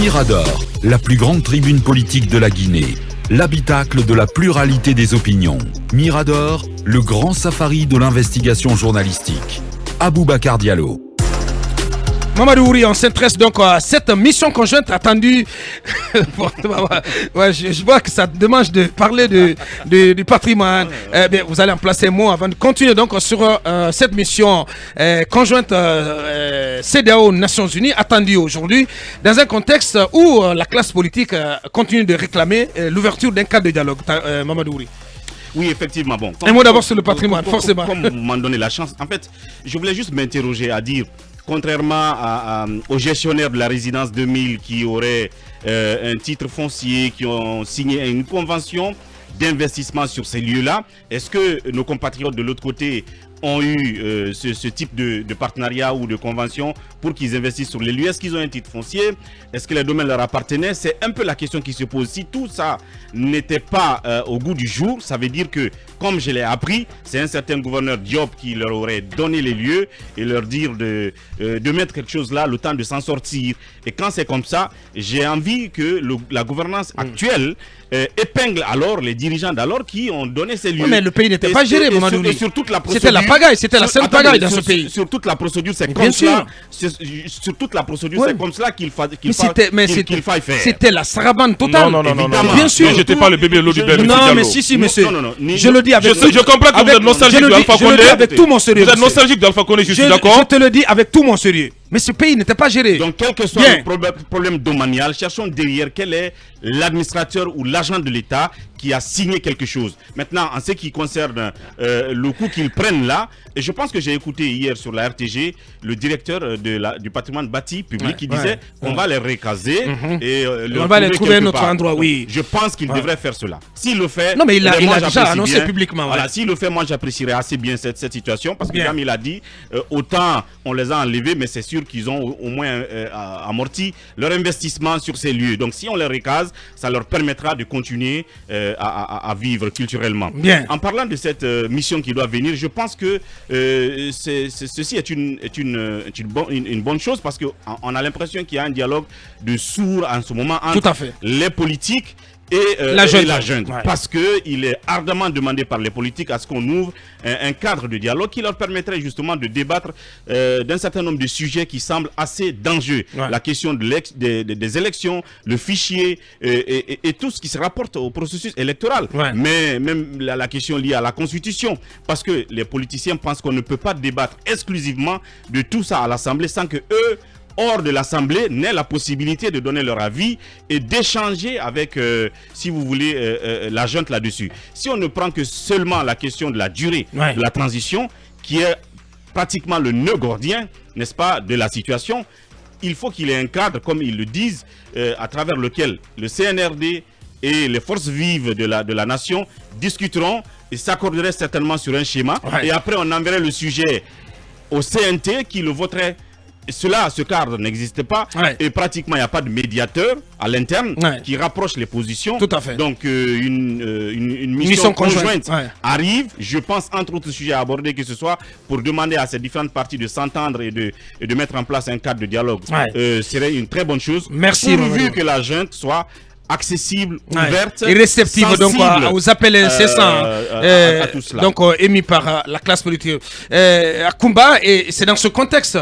Mirador, la plus grande tribune politique de la Guinée. L'habitacle de la pluralité des opinions. Mirador, le grand safari de l'investigation journalistique. Aboubacar Diallo. Mamadou Ouri, on s'intéresse donc à cette mission conjointe attendue. Je vois que ça demande de parler du patrimoine. Vous allez en placer un mot avant de continuer donc sur cette mission conjointe CEDEAO Nations Unies attendue aujourd'hui dans un contexte où la classe politique continue de réclamer l'ouverture d'un cadre de dialogue. Mamadou Ouri. Oui, effectivement. Bon, un mot d'abord sur le patrimoine, forcément. Comme vous m'en donnez la chance, en fait, je voulais juste m'interroger à dire, contrairement aux gestionnaires de la résidence 2000 qui auraient un titre foncier, qui ont signé une convention d'investissement sur ces lieux-là, est-ce que nos compatriotes de l'autre côté ont eu ce type de partenariat ou de convention pour qu'ils investissent sur les lieux? Est-ce qu'ils ont un titre foncier? Est-ce que les domaines leur appartenaient? C'est un peu la question qui se pose. Si tout ça n'était pas au goût du jour, ça veut dire que, comme je l'ai appris, c'est un certain gouverneur Diop qui leur aurait donné les lieux et leur dire de mettre quelque chose là, le temps de s'en sortir. Et quand c'est comme ça, j'ai envie que la gouvernance actuelle épingle alors les dirigeants d'alors qui ont donné ces lieux. Oui, mais le pays n'était pas géré, Mamadou. Et sur toute la procédure, c'était la pagaille, c'était la seule pagaille dans ce pays. Sur toute la procédure, c'est comme ça. Sur toute la procédure, c'est comme cela qu'il faille faire. C'était la sarabande totale. Non. Bien sûr. Ne jetez pas le bébé l'eau du bébé. Non, mais si, monsieur. Je le dis avec. Je comprends que vous êtes nostalgique de Alpha Condé. Avec tout mon sérieux. Vous êtes nostalgique d'Alpha Condé, je suis d'accord. Je te le dis avec tout mon sérieux. Mais ce pays n'était pas géré. Donc, quel que soit le problème domanial, cherchons derrière quel est l'administrateur ou l'agent de l'État qui a signé quelque chose. Maintenant, en ce qui concerne le coup qu'ils prennent là, et je pense que j'ai écouté hier sur la RTG le directeur du patrimoine bâti public qui disait qu'on va les recaser et on va les trouver un autre endroit, oui. Je pense qu'il devrait faire cela. S'il le fait, non mais il a déjà annoncé publiquement. Voilà, s'il le fait, moi j'apprécierais assez bien cette situation parce que comme il a dit, autant on les a enlevés, mais c'est sûr qu'ils ont au moins amorti leur investissement sur ces lieux. Donc si on les recase, ça leur permettra de continuer à vivre culturellement. Bien. En parlant de cette mission qui doit venir, je pense que ceci est une bonne chose parce qu'on a l'impression qu'il y a un dialogue de sourds en ce moment entre les politiques et la junte. Ouais. Parce qu'il est ardemment demandé par les politiques à ce qu'on ouvre un cadre de dialogue qui leur permettrait justement de débattre d'un certain nombre de sujets qui semblent assez dangereux. Ouais. La question des élections, le fichier et tout ce qui se rapporte au processus électoral. Ouais. Mais même la question liée à la Constitution. Parce que les politiciens pensent qu'on ne peut pas débattre exclusivement de tout ça à l'Assemblée sans que eux, hors de l'Assemblée, n'aient la possibilité de donner leur avis et d'échanger avec, si vous voulez, la junte là-dessus. Si on ne prend que seulement la question de la durée de la transition, qui est pratiquement le nœud gordien, n'est-ce pas, de la situation, il faut qu'il y ait un cadre, comme ils le disent, à travers lequel le CNRD et les forces vives de la nation discuteront et s'accorderaient certainement sur un schéma. Et après, on enverrait le sujet au CNT qui le voterait. Ce cadre n'existe pas et pratiquement il n'y a pas de médiateur à l'interne qui rapproche les positions. Tout à fait. Donc une mission conjointe arrive, je pense entre autres sujets à aborder que ce soit pour demander à ces différentes parties de s'entendre et de mettre en place un cadre de dialogue. Serait une très bonne chose. Merci. Pourvu que la junte soit accessible, ouverte et réceptive donc aux appels incessants à tout cela. Donc émis par la classe politique à Kumba, et c'est dans ce contexte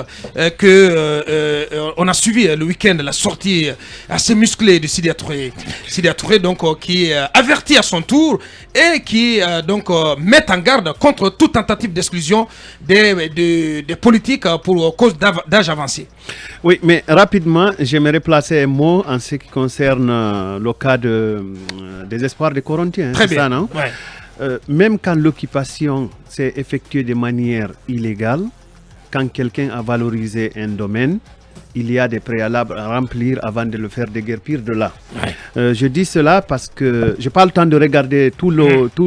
que on a suivi le week-end la sortie assez musclée de Sidya Touré donc qui avertit à son tour et qui donc met en garde contre toute tentative d'exclusion des politiques pour cause d'âge avancé. Oui, mais rapidement, j'aimerais placer un mot en ce qui concerne le cas des espoirs des Corinthiens. Très bien. Ça, non? Même quand l'occupation s'est effectuée de manière illégale, quand quelqu'un a valorisé un domaine, il y a des préalables à remplir avant de le faire déguerpir de là. Je dis cela parce que je n'ai pas le temps de regarder tous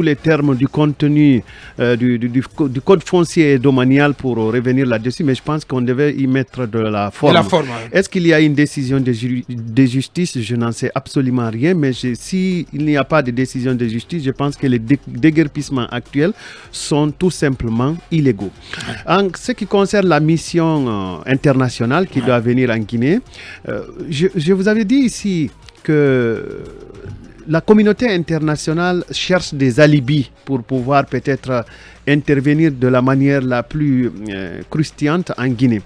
les termes du contenu du code foncier et domanial pour revenir là-dessus, mais je pense qu'on devait y mettre de la forme. Est-ce qu'il y a une décision de justice? Je n'en sais absolument rien, mais s'il n'y a pas de décision de justice, je pense que les déguerpissements actuels sont tout simplement illégaux. En ce qui concerne la mission internationale qui doit venir en Guinée, je vous avais dit ici que la communauté internationale cherche des alibis pour pouvoir peut-être intervenir de la manière la plus croustillante en Guinée.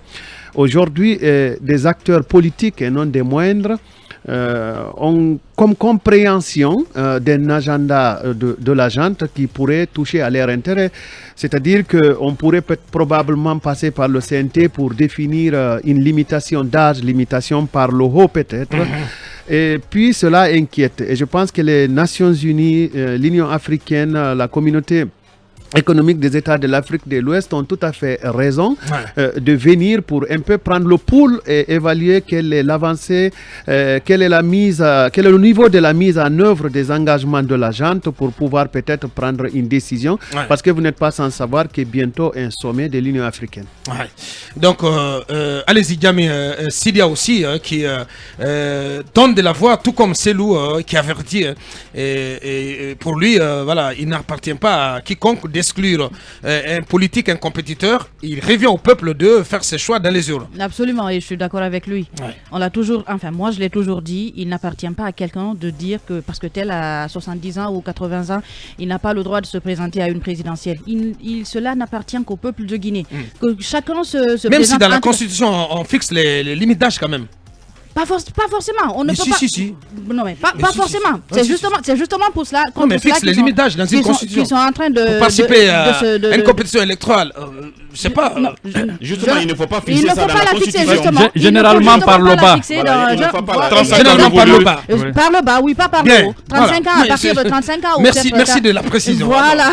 Aujourd'hui, des acteurs politiques et non des moindres ont comme compréhension d'un agenda de la junte qui pourrait toucher à leur intérêt. C'est-à-dire qu'on pourrait probablement passer par le CNT pour définir une limitation d'âge, limitation par le haut peut-être. Et puis cela inquiète. Et je pense que les Nations Unies, l'Union africaine, la communauté économique des États de l'Afrique de l'Ouest ont tout à fait raison de venir pour un peu prendre le pouls et évaluer quelle est l'avancée, quel est le niveau de la mise en œuvre des engagements de la junte pour pouvoir peut-être prendre une décision, parce que vous n'êtes pas sans savoir qu'il y a bientôt un sommet de l'Union africaine. Donc, allez-y, Djamé, Sidia aussi, qui donne de la voix, tout comme Selou, qui avertit. Et pour lui, voilà, il n'appartient pas à quiconque d'exclure un politique, un compétiteur. Il revient au peuple de faire ses choix dans les urnes. Absolument, et je suis d'accord avec lui. On l'a toujours, enfin moi je l'ai toujours dit, il n'appartient pas à quelqu'un de dire que parce que tel a 70 ans ou 80 ans, il n'a pas le droit de se présenter à une présidentielle. Cela n'appartient qu'au peuple de Guinée. Que chacun se même présente. Si dans la Constitution on fixe les limites d'âge quand même. Pas forcément. On ne peut pas. Non mais pas forcément. C'est justement pour cela. Non mais fixe les limites d'âge dans une constitution. Qui sont en train de pour participer à une compétition électorale. Je sais pas. Justement, il ne faut pas fixer ça dans la constitution. Généralement par le bas. Généralement par le bas. Par le bas, oui, pas par le haut. 35 ans, à partir de 35 ans. Merci de la précision. Voilà.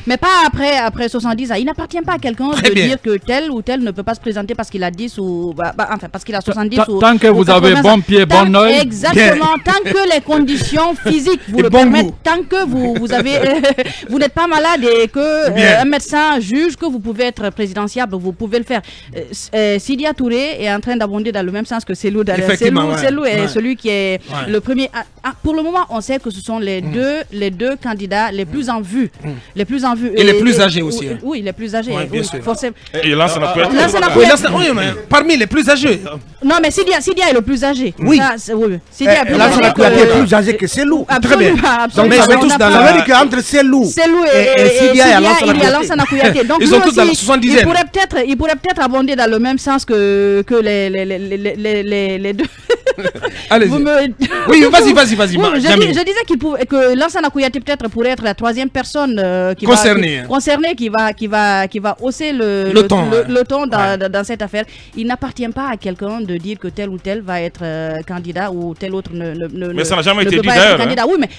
Mais pas après 70 ans. Il n'appartient pas à quelqu'un de dire que tel ou tel ne peut pas se présenter parce qu'il a 10 ou enfin parce qu'il a 70 ou. Tant que vous avez bon pied, bon oeil. Exactement. Tant que les conditions physiques vous le permettent, tant que vous n'êtes pas malade et que un médecin juge que vous pouvez être présidentiable, vous pouvez le faire. Sidia Touré est en train d'abonder dans le même sens que Selou. Selou est celui qui est le premier. Pour le moment, on sait que ce sont les deux candidats les plus en vue. Les plus en vue. Et les plus âgés aussi. Oui, les plus âgés. Bien sûr. Forcément. Et là, ça n'a pas parmi les plus âgés. Non, mais Sidia est le plus âgé. Oui. Sidia est plus âgé que Selou. Très bien. Donc, ils sont tous dans la Amérique entre Selou et Sidia et Lansana Kouyaté. Donc, ils sont tous dans la 70e. Il pourrait peut-être abonder dans le même sens que les deux. Allez-y. Oui, vas-y. Je disais que Lansana Kouyaté peut-être pourrait être la troisième personne concernée qui va hausser le ton dans cette affaire. Il n'appartient pas à quelqu'un de dire que tel ou tel va être candidat ou tel autre ne mais ça n'a jamais été dit d'ailleurs. Oui, mais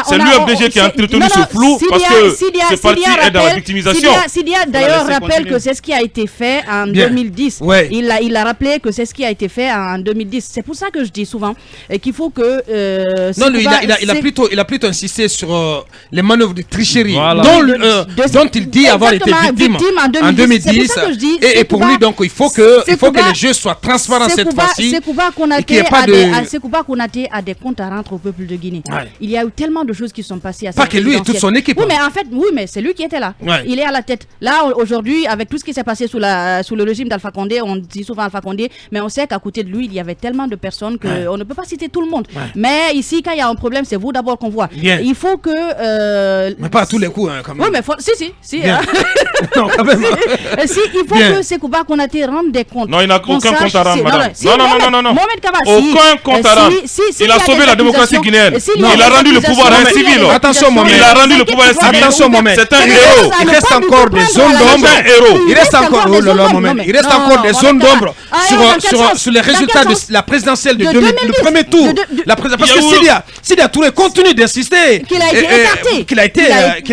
c'est l'UFDG qui a entretenu ce flou parce que ce parti est dans la victimisation. Sidia d'ailleurs rappelle que c'est ce qui a été fait en 2010. Il a rappelé que c'est ce qui a été fait en 2010. C'est pour ça que je dis souvent qu'il faut que non, lui, il a plutôt insisté sur les manœuvres de tricherie dont il dit avoir été victime en 2010. Et pour lui, donc, il faut que les jeux soient transparents cette fois-ci. Sekouba Konaté a des comptes à rendre au peuple de Guinée. Il y a eu tellement de choses qui sont passées à pas que lui et toute son équipe. Oui, mais c'est lui qui était là. Il est à la tête. Là, aujourd'hui, avec tout ce qui s'est passé sous le régime d'Alpha Condé, on dit souvent Alpha Condé, mais on sait qu'à côté de lui, il y avait tellement de personnes qu'on ne peut pas citer tout le monde. Mais ici, quand il y a un problème, c'est vous d'abord qu'on voit. Il faut que... mais pas à tous les coups, quand même. Oui, mais si. Non, quand même. Il faut que Sekouba Konaté rende des comptes. Non, il n'a aucun compte à rendre, madame. Non. Mohamed Kaba, aucun compte à rendre. Il a sauvé la démocratie guinéenne. Il a rendu le pouvoir à un civil. Attention, Mohamed. Il a rendu le pouvoir à un civil. Attention, Mohamed. C'est un héros. Il reste encore des zones d'ombre. Il reste encore des zones d'ombre sur les résultats de la présidentielle de le premier tour. Parce que Sidia Touré continue d'insister. Qu'il a été écarté. Qu'il a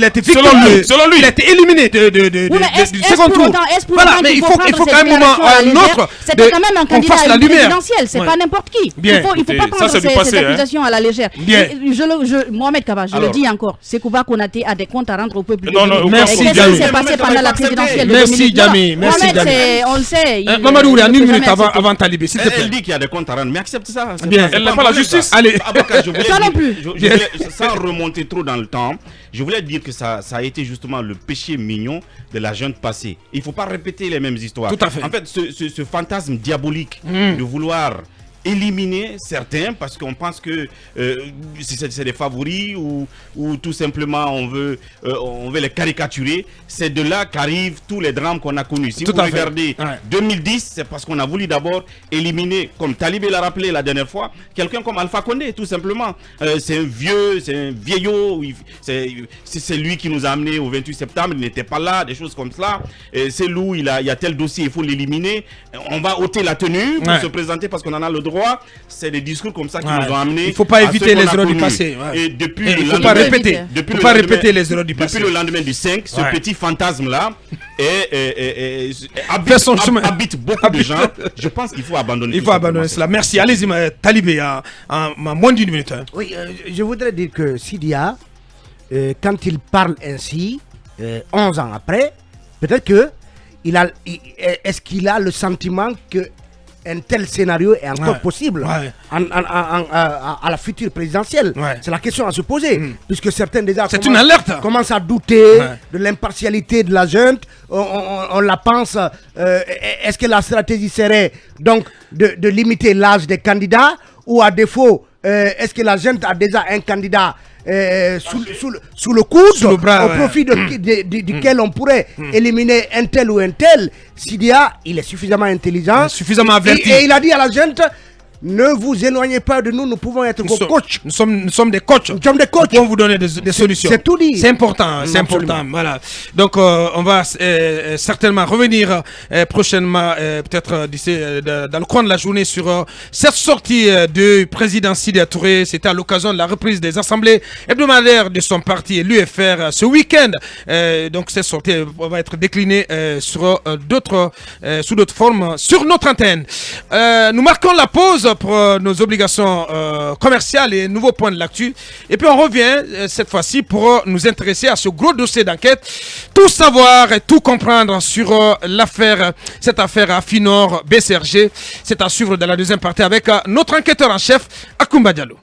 été victime. Selon lui, il a été éliminé du second tour. Voilà, mais il faut qu'à un moment ou à un autre, c'était quand même un candidat à la présidentielle. C'est pas n'importe qui. Il ne faut pas prendre cette accusation à la légère. Mohamed Kaba, je le dis encore, Sekouba Konaté a des comptes à rendre au peuple. Merci. Qu'est-ce qui s'est passé pendant la présidentielle de 2018? Merci, Jamy. On le sait. Mamadou, il y a une minute avant Talibé, s'il te plaît. Elle dit qu'il y a des comptes à rendre, mais accepte ça. Bien. Elle n'a pas la justice. Allez. Ça non plus. Sans remonter trop dans le temps, je voulais dire que ça a été justement le péché mignon de la junte passée. Il ne faut pas répéter les mêmes histoires. Tout à fait. En fait, ce fantasme diabolique de vouloir éliminer certains parce qu'on pense que c'est des favoris ou tout simplement on veut les caricaturer. C'est de là qu'arrivent tous les drames qu'on a connus. Si vous regardez 2010, c'est parce qu'on a voulu d'abord éliminer, comme Talibé l'a rappelé la dernière fois, quelqu'un comme Alpha Condé, tout simplement. C'est un vieillot, c'est lui qui nous a amenés au 28 septembre, il n'était pas là, des choses comme ça. C'est lui, il y a tel dossier, il faut l'éliminer. On va ôter la tenue pour se présenter parce qu'on en a le droit. C'est des discours comme ça qui nous ont amenés. Il ne faut pas éviter les erreurs du passé. Et depuis il ne faut pas répéter les erreurs du passé. Depuis le lendemain du 5, ce petit fantasme-là habite beaucoup de gens. Je pense qu'il faut abandonner. Il faut abandonner cela. Merci. Allez-y, Talibé, en moins d'une minute. Oui, je voudrais dire que Sidia, quand il parle ainsi, 11 ans après, peut-être que est-ce qu'il a le sentiment que un tel scénario est encore possible à la future présidentielle. C'est la question à se poser, puisque certains déjà commencent à douter de l'impartialité de la junte. On la pense. Est-ce que la stratégie serait donc de limiter l'âge des candidats, ou à défaut, est-ce que la junte a déjà un candidat sous le coude, au profit duquel on pourrait éliminer un tel ou un tel? Sidia, il est suffisamment intelligent, suffisamment averti. Et il a dit à la junte: ne vous éloignez pas de nous, nous pouvons être vos coachs. Nous sommes des coachs. Nous sommes des coachs. Nous pouvons vous donner des solutions. C'est tout dit. C'est important, c'est important. Voilà. Donc, on va certainement revenir prochainement, peut-être d'ici dans le coin de la journée, sur cette sortie du président Sidia Touré. C'était à l'occasion de la reprise des assemblées hebdomadaires de son parti, l'UFR, ce week-end. Donc, cette sortie va être déclinée sous d'autres formes sur notre antenne. Nous marquons la pause pour nos obligations commerciales et nouveaux points de l'actu. Et puis on revient cette fois-ci pour nous intéresser à ce gros dossier d'enquête. Tout savoir et tout comprendre sur cette affaire Affinor BCRG. C'est à suivre dans la deuxième partie avec notre enquêteur en chef, Akoumba Diallo.